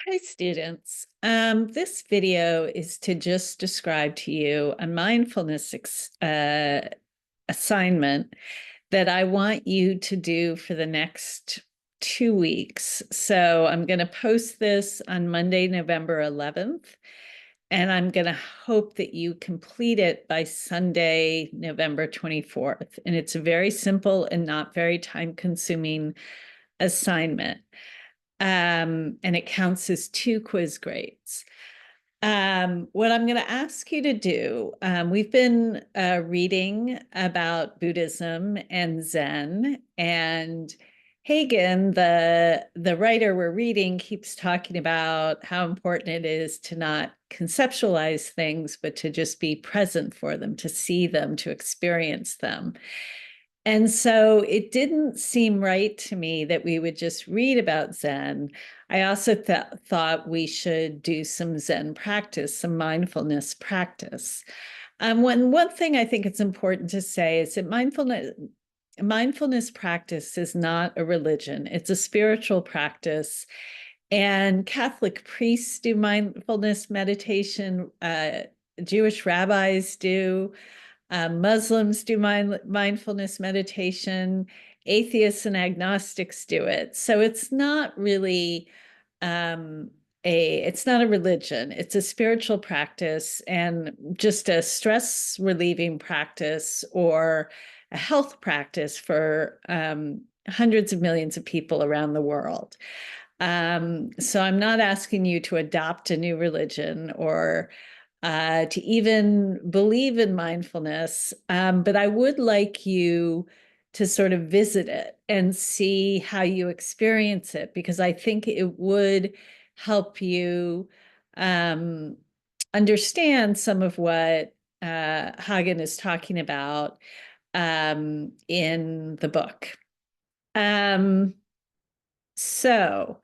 Hi, students. This video is to just describe to you a mindfulness assignment that I want you to do for the next 2 weeks. So I'm going to post this on Monday, November 11th, and I'm going to hope that you complete it by Sunday, November 24th. And it's a very simple and not very time-consuming assignment. And it counts as 2 quiz grades. What I'm going to ask you to do, we've been reading about Buddhism and Zen, and Hagen, the writer we're reading, keeps talking about how important it is to not conceptualize things, but to just be present for them, to see them, to experience them. And so it didn't seem right to me that we would just read about Zen. I also thought we should do some Zen practice, some mindfulness practice. One thing I think it's important to say is that mindfulness practice is not a religion. It's a spiritual practice. And Catholic priests do mindfulness meditation. Jewish rabbis do. Muslims do mindfulness meditation. Atheists and agnostics do it. So it's not really it's not a religion. It's a spiritual practice and just a stress relieving practice or a health practice for hundreds of millions of people around the world. So I'm not asking you to adopt a new religion or to even believe in mindfulness, but I would like you to sort of visit it and see how you experience it, because I think it would help you understand some of what Hagen is talking about in the book. So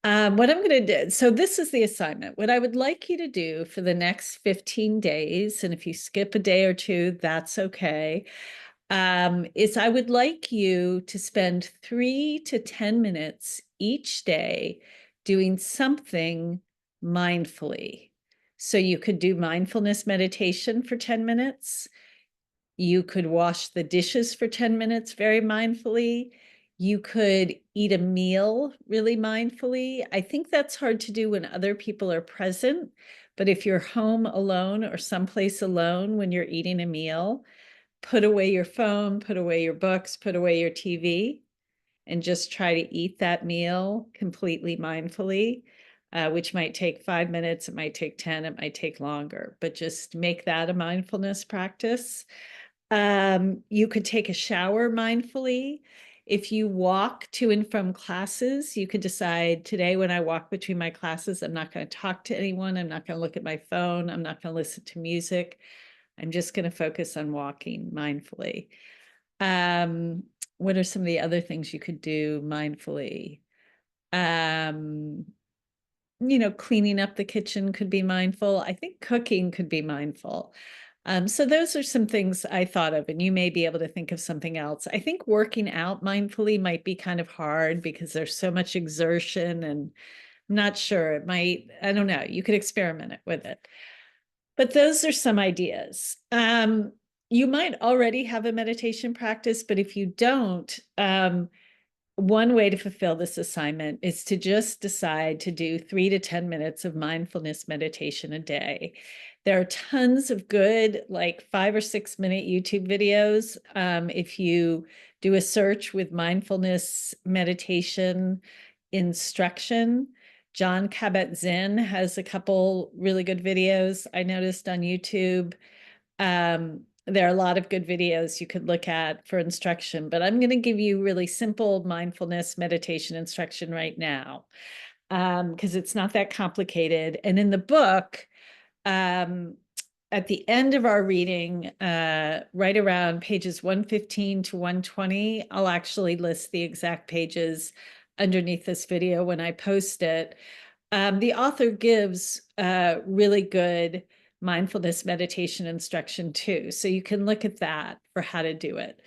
what I'm going to do, so this is the assignment. What I would like you to do for the next 15 days, and if you skip a day or two, that's okay, is I would like you to spend 3 to 10 minutes each day doing something mindfully. So you could do mindfulness meditation for 10 minutes. You could wash the dishes for 10 minutes very mindfully. You could eat a meal really mindfully. I think that's hard to do when other people are present, but if you're home alone or someplace alone when you're eating a meal, put away your phone, put away your books, put away your TV, and just try to eat that meal completely mindfully, which might take 5 minutes, it might take 10, it might take longer, but just make that a mindfulness practice. You could take a shower mindfully. If you walk to and from classes, you could decide today when I walk between my classes, I'm not going to talk to anyone. I'm not going to look at my phone. I'm not going to listen to music. I'm just going to focus on walking mindfully. What are some of the other things you could do mindfully? Cleaning up the kitchen could be mindful. I think cooking could be mindful. So those are some things I thought of, and you may be able to think of something else. I think working out mindfully might be kind of hard because there's so much exertion, and I'm not sure. It might, I don't know, you could experiment with it. But those are some ideas. You might already have a meditation practice, but if you don't, one way to fulfill this assignment is to just decide to do 3 to 10 minutes of mindfulness meditation a day. There are tons of good, like 5 or 6 minute YouTube videos. If you do a search with mindfulness meditation instruction, John Kabat-Zinn has a couple really good videos I noticed on YouTube. There are a lot of good videos you could look at for instruction, but I'm going to give you really simple mindfulness meditation instruction right now, because it's not that complicated. And in the book, at the end of our reading, right around pages 115 to 120, I'll actually list the exact pages underneath this video when I post it. The author gives really good mindfulness meditation instruction too. So you can look at that for how to do it.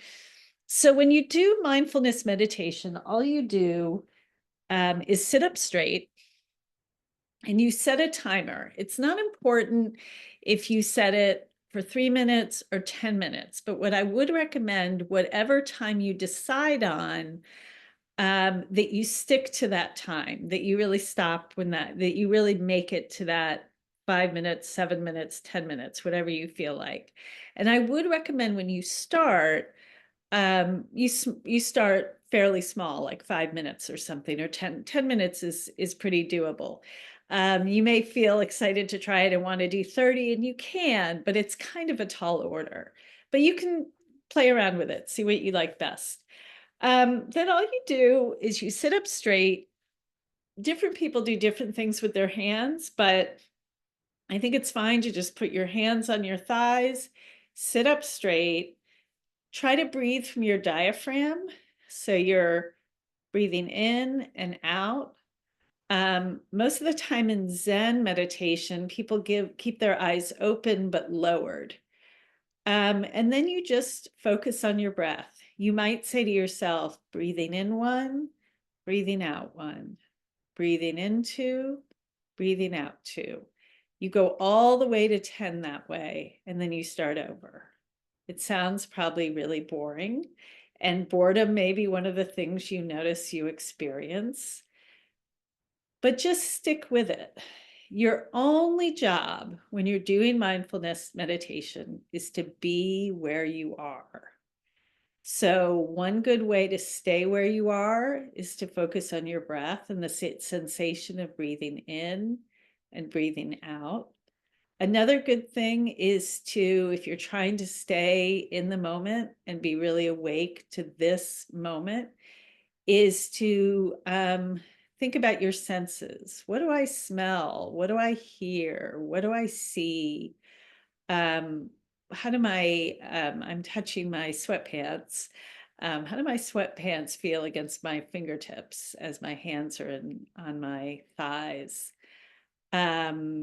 So when you do mindfulness meditation, all you do is sit up straight. and you set a timer. It's not important if you set it for 3 minutes or 10 minutes, but what I would recommend, whatever time you decide on, that you stick to that time, that you really stop when that you really make it to that 5 minutes, 7 minutes, 10 minutes, whatever you feel like. And I would recommend when you start, you start fairly small, like 5 minutes or something, or 10 minutes is pretty doable. You may feel excited to try it and want to do 30, and you can, but it's kind of a tall order. But you can play around with it, see what you like best. Then all you do is you sit up straight. Different people do different things with their hands, but I think it's fine to just put your hands on your thighs, sit up straight, try to breathe from your diaphragm. So you're breathing in and out. Most of the time in Zen meditation, people keep their eyes open but lowered. And then you just focus on your breath. You might say to yourself, breathing in one, breathing out one, breathing in two, breathing out two. You go all the way to 10 that way, and then you start over. It sounds probably really boring, and boredom may be one of the things you notice you experience, but just stick with it. Your only job when you're doing mindfulness meditation is to be where you are. So one good way to stay where you are is to focus on your breath and the sensation of breathing in and breathing out. Another good thing is to, if you're trying to stay in the moment and be really awake to this moment, is to think about your senses. What do I smell? What do I hear? What do I see? How do I'm touching my sweatpants. How do my sweatpants feel against my fingertips as my hands are on my thighs? I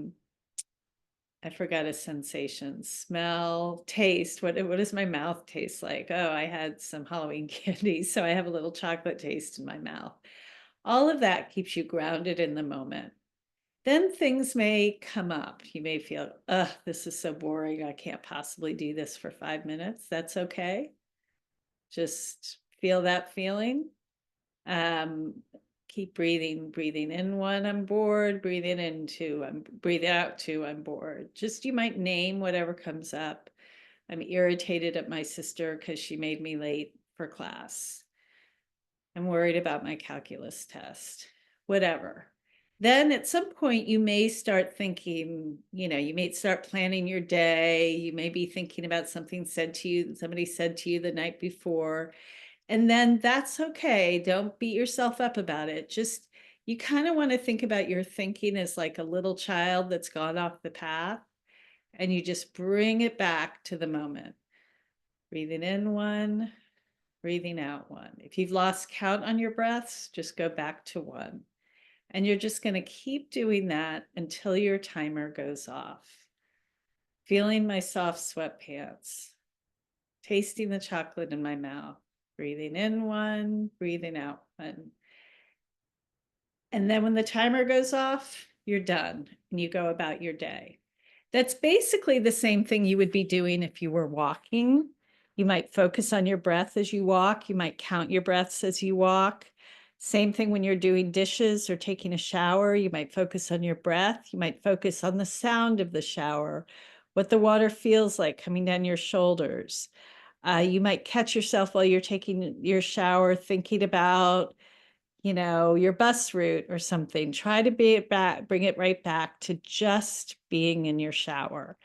forgot a sensation. Smell, taste. What does my mouth taste like? Oh, I had some Halloween candy, so I have a little chocolate taste in my mouth. All of that keeps you grounded in the moment. Then things may come up. You may feel, ugh, this is so boring. I can't possibly do this for 5 minutes. That's okay. Just feel that feeling. Keep breathing in one, I'm bored, breathing in two, I'm breathing out two, I'm bored. Just you might name whatever comes up. I'm irritated at my sister because she made me late for class. I'm worried about my calculus test, whatever. Then at some point you may start thinking, you may start planning your day. You may be thinking about something somebody said to you the night before. And then that's okay. Don't beat yourself up about it. Just, you kind of want to think about your thinking as like a little child that's gone off the path, and you just bring it back to the moment. Breathing in one, breathing out one. If you've lost count on your breaths, just go back to one. And you're just going to keep doing that until your timer goes off. Feeling my soft sweatpants, tasting the chocolate in my mouth, breathing in one, breathing out one. And then when the timer goes off, you're done and you go about your day. That's basically the same thing you would be doing if you were walking. You might focus on your breath as you walk. You might count your breaths as you walk. Same thing when you're doing dishes or taking a shower. You might focus on your breath. You might focus on the sound of the shower, what the water feels like coming down your shoulders. You might catch yourself while you're taking your shower thinking about, your bus route or something. Try to bring it right back to just being in your shower.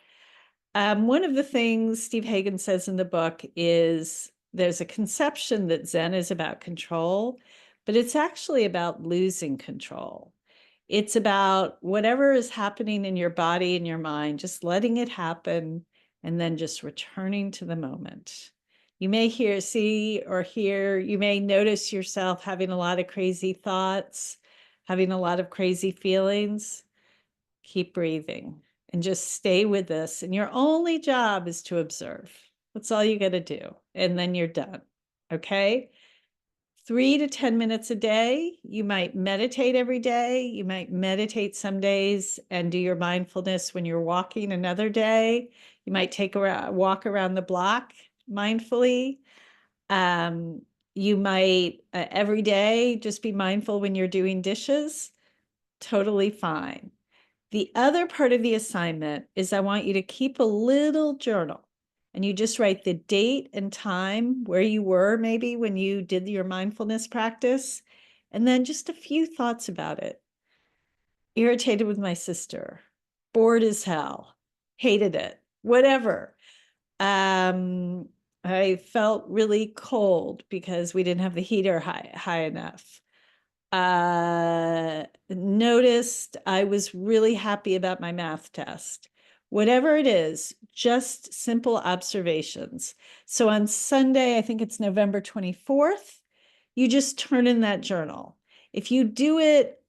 One of the things Steve Hagen says in the book is there's a conception that Zen is about control, but it's actually about losing control. It's about whatever is happening in your body and your mind, just letting it happen and then just returning to the moment. You may see or hear, you may notice yourself having a lot of crazy thoughts, having a lot of crazy feelings. Keep breathing and just stay with this. And your only job is to observe. That's all you got to do. And then you're done. Okay. 3 to 10 minutes a day. You might meditate every day. You might meditate some days and do your mindfulness when you're walking another day. You might take a walk around the block mindfully. You might every day just be mindful when you're doing dishes. Totally fine. The other part of the assignment is I want you to keep a little journal, and you just write the date and time where you were maybe when you did your mindfulness practice, and then just a few thoughts about it. Irritated with my sister, bored as hell, hated it, whatever. I felt really cold because we didn't have the heater high enough. Noticed I was really happy about my math test. Whatever it is, just simple observations. So on Sunday, I think it's November 24th, you just turn in that journal. If you do it,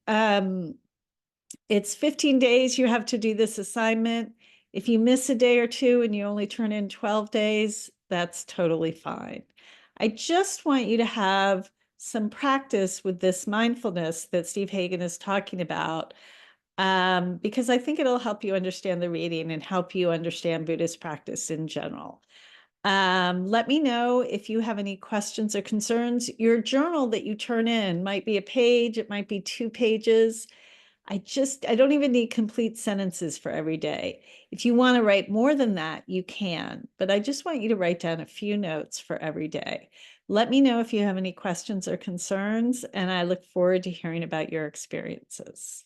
it's 15 days you have to do this assignment. If you miss a day or two and you only turn in 12 days, that's totally fine. I just want you to have some practice with this mindfulness that Steve Hagen is talking about, because I think it'll help you understand the reading and help you understand Buddhist practice in general. Let me know if you have any questions or concerns. Your journal that you turn in might be a page, it might be 2 pages. I don't even need complete sentences for every day. If you want to write more than that, you can, but I just want you to write down a few notes for every day. Let me know if you have any questions or concerns, and I look forward to hearing about your experiences.